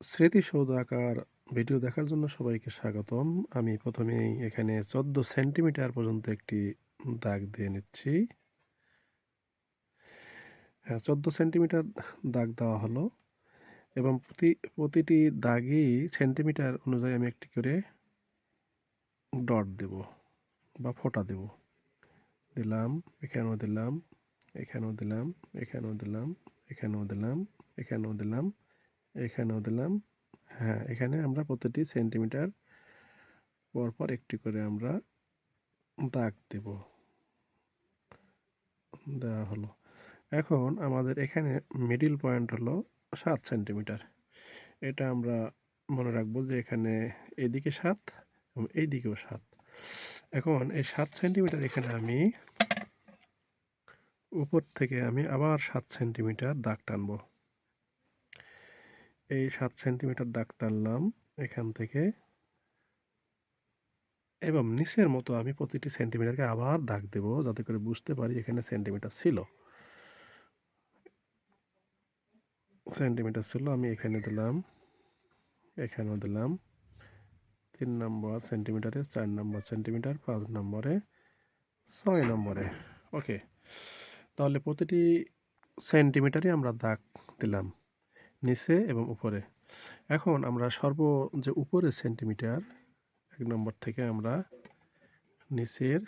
স্মৃতিসৌধ আঁকার ভিডিও দেখার জন্য সবাইকে স্বাগতম। আমি প্রথমেই এখানে 14 সেন্টিমিটার পর্যন্ত একটি দাগ দিয়ে নিচ্ছি। 14 সেন্টিমিটার দাগ দেওয়া হলো এবং প্রতিটি দাগই সেন্টিমিটার অনুযায়ী আমি একটি করে ডট দেব বা ফোঁটা দেব। দিলাম, এখানেও দিলাম, এখানেও দিলাম, এখানেও দিলাম, এখানেও দিলাম, এখানেও দিলাম, এখানেও দিলাম। হ্যাঁ, এখানে আমরা প্রতিটি সেন্টিমিটার পরপর একটি করে আমরা দাগ দেব। দেওয়া হলো। এখন আমাদের এখানে মিডল পয়েন্ট হলো 7 সেন্টিমিটার। এটা আমরা মনে রাখবো যে এখানে এদিকে 7 এবং এইদিকেও 7। এখন এই 7 সেন্টিমিটার এখানে আমি উপর থেকে আমি আবার 7 সেন্টিমিটার দাগ টানবো। এই 7 সেন্টিমিটার দাগ টানলাম এখান থেকে এবং নিচের মতো আমি প্রতিটি সেন্টিমিটারকে আবার দাগ দেব যাতে করে বুঝতে পারি এখানে সেন্টিমিটার ছিল। আমি এখানে দিলাম, এখানেও দিলাম। 3 নম্বর সেন্টিমিটারে, 4 নম্বর সেন্টিমিটার, 5 নম্বরে, 6 নম্বরে। ওকে, তাহলে প্রতিটি সেন্টিমিটারে আমরা দাগ দিলাম নিচে এবং উপরে। এখন আমরা যে উপরের সেন্টিমিটার 1 নম্বর থেকে আমরা নিচের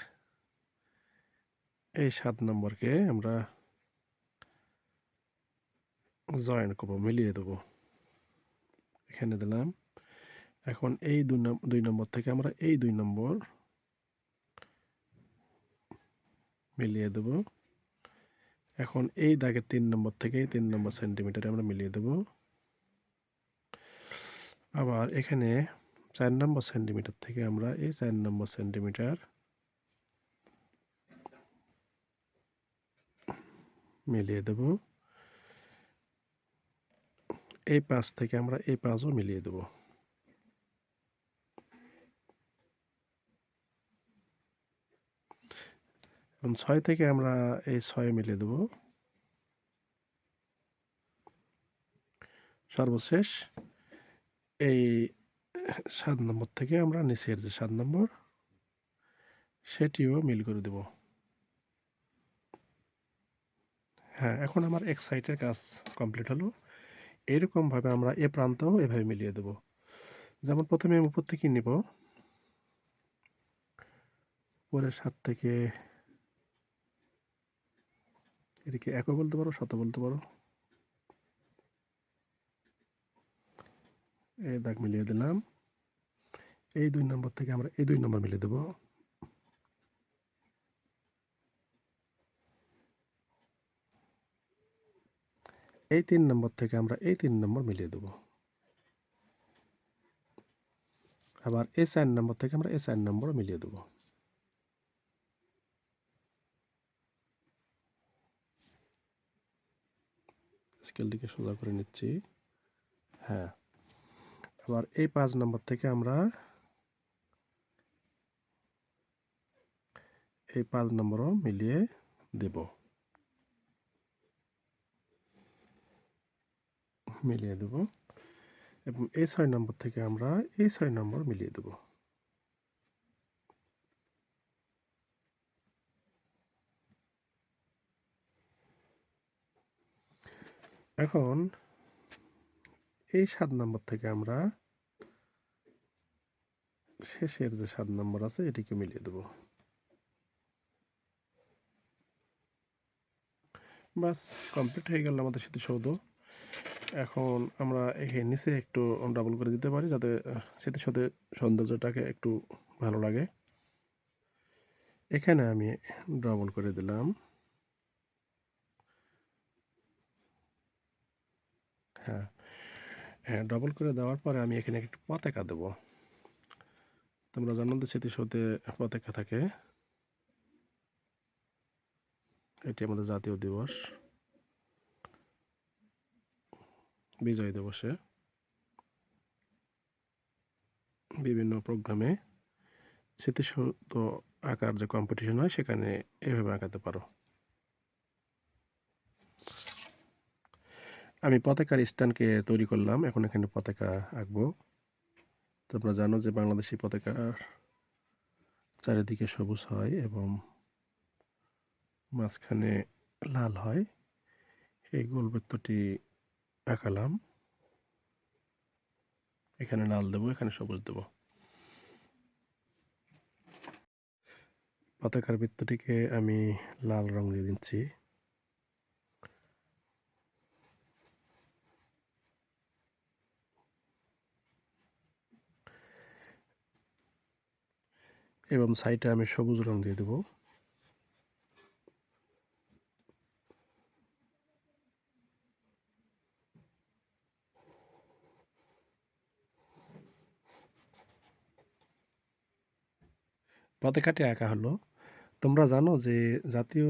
এই 7 নম্বরকে আমরা জয়েন করবো, মিলিয়ে দেবো। এখানে দিলাম। এখন এই 2 নম্বর থেকে আমরা এই 2 নম্বর মিলিয়ে দেবো। এখন এই দাগের 3 নম্বর থেকে 3 নম্বর সেন্টিমিটারে আমরা মিলিয়ে দেব। আবার এখানে 4 নম্বর সেন্টিমিটার থেকে আমরা এই 4 নম্বর সেন্টিমিটার মিলিয়ে দেব। এই 5 থেকে আমরা এই 5ও মিলিয়ে দেব। এবং 6 থেকে আমরা এই 6 মিলিয়ে দেব। সর্বশেষ এই 7 নম্বর থেকে আমরা নিচের যে 7 নম্বর সেটিও মিল করে দেব। হ্যাঁ, এখন আমার এক সাইডের কাজ কমপ্লিট হলো। এরকমভাবে আমরা এ প্রান্তও এভাবে মিলিয়ে দেব। যেমন প্রথমে আমি উপর থেকে নিব, উপরের 7 থেকে এদিকে 1ও বলতে পারো, 7ও বলতে পারো। এই দাগ মিলিয়ে দিলাম। এই 2 নম্বর থেকে আমরা এই 2 নম্বর মিলিয়ে দেব। এই 3 নম্বর থেকে আমরা এই 3 নম্বর মিলিয়ে দেব। আবার এই 4 নম্বর থেকে আমরা এই 4 নম্বরও মিলিয়ে দেব। স্কেলটিকে সোজা করে নিচ্ছি। হ্যাঁ, আবার এই 5 নম্বর থেকে আমরা এই 5 নম্বরও মিলিয়ে দেব। মিলিয়ে দেব এবং এই 6 নম্বর থেকে আমরা এই 6 নম্বর মিলিয়ে দেব। এখন এই 7 নম্বর থেকে আমরা শেষের যে 7 নম্বর আছে এটিকে মিলিয়ে দেব। বাস, কমপ্লিট হয়ে গেল আমাদের স্মৃতিসৌধ। এখন আমরা এখানে নিচে একটু ডাবল করে দিতে পারি যাতে স্মৃতিসৌধের সৌন্দর্যটাকে একটু ভালো লাগে। এখানে আমি ডাবল করে দিলাম। হ্যাঁ, হ্যাঁ, ডাবল করে দেওয়ার পরে আমি এখানে একটু পতাকা দেব। তোমরা জানো যে স্মৃতিসৌধে পতাকা থাকে। এটি আমাদের জাতীয় দিবস, বিজয় দিবসে বিভিন্ন প্রোগ্রামে স্মৃতিসৌধ আঁকার যে কম্পিটিশন হয় সেখানে এভাবে আঁকাতে পারো। আমি পতাকার স্ট্যান্ডকে তৈরি করলাম। এখন এখানে পতাকা আঁকবো। তোমরা জানো যে বাংলাদেশি পতাকার চারিদিকে সবুজ হয় এবং মাঝখানে লাল হয়। এই গোলবৃত্তটি আঁকালাম। এখানে লাল দেবো, এখানে সবুজ দেবো। পতাকার বৃত্তটিকে আমি লাল রং দিয়ে দিচ্ছি। এবং সাইডে আমি সবুজ রং দিয়ে দেবো। পতাকাটি আঁকা হলো। তোমরা জানো যে জাতীয়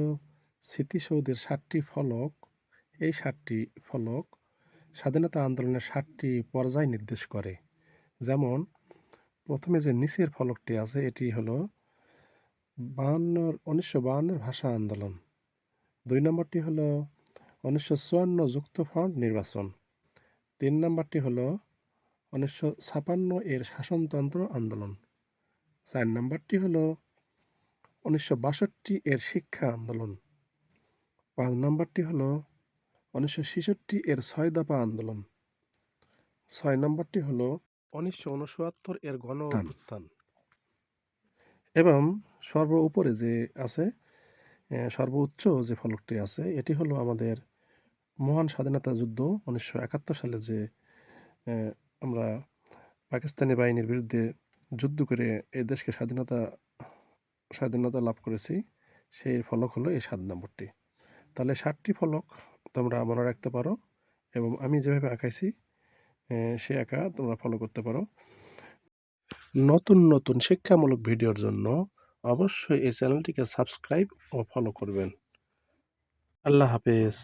স্মৃতিসৌধের 7টি ফলক, এই 7টি ফলক স্বাধীনতা আন্দোলনের 7টি পর্যায় নির্দেশ করে। যেমন প্রথমে যে নিচের ফলকটি আছে এটি হলো 1952 ভাষা আন্দোলন। 2 নম্বরটি হলো 1954 যুক্তফ্রন্ট নির্বাচন। 3 নম্বরটি হলো 1956 এর শাসনতন্ত্র আন্দোলন। 4 নম্বরটি হলো 1962 এর শিক্ষা আন্দোলন। 5 নম্বরটি হলো 1966 এর 6 দফা আন্দোলন। 6 নম্বরটি হলো 1969 এর গণ অভ্যুত্থান। এবং উপরে যে আছে, সর্বোচ্চ যে ফলকটি আছে এটি হলো আমাদের মহান স্বাধীনতা যুদ্ধ 1971 সালে যে আমরা পাকিস্তানি বাহিনীর বিরুদ্ধে যুদ্ধ করে এই দেশকে স্বাধীনতা লাভ করেছি, সেই ফলক হলো এই 7 নম্বরটি। তাহলে 7টি ফলক তোমরা মনে রাখতে পারো এবং আমি যেভাবে আঁকাইছি সে আঁকা তোমরা ফলো করতে পারো। নতুন নতুন শিক্ষামূলক ভিডিওর জন্য অবশ্যই এই চ্যানেলটিকে সাবস্ক্রাইব ও ফলো করবেন। আল্লাহ হাফেজ।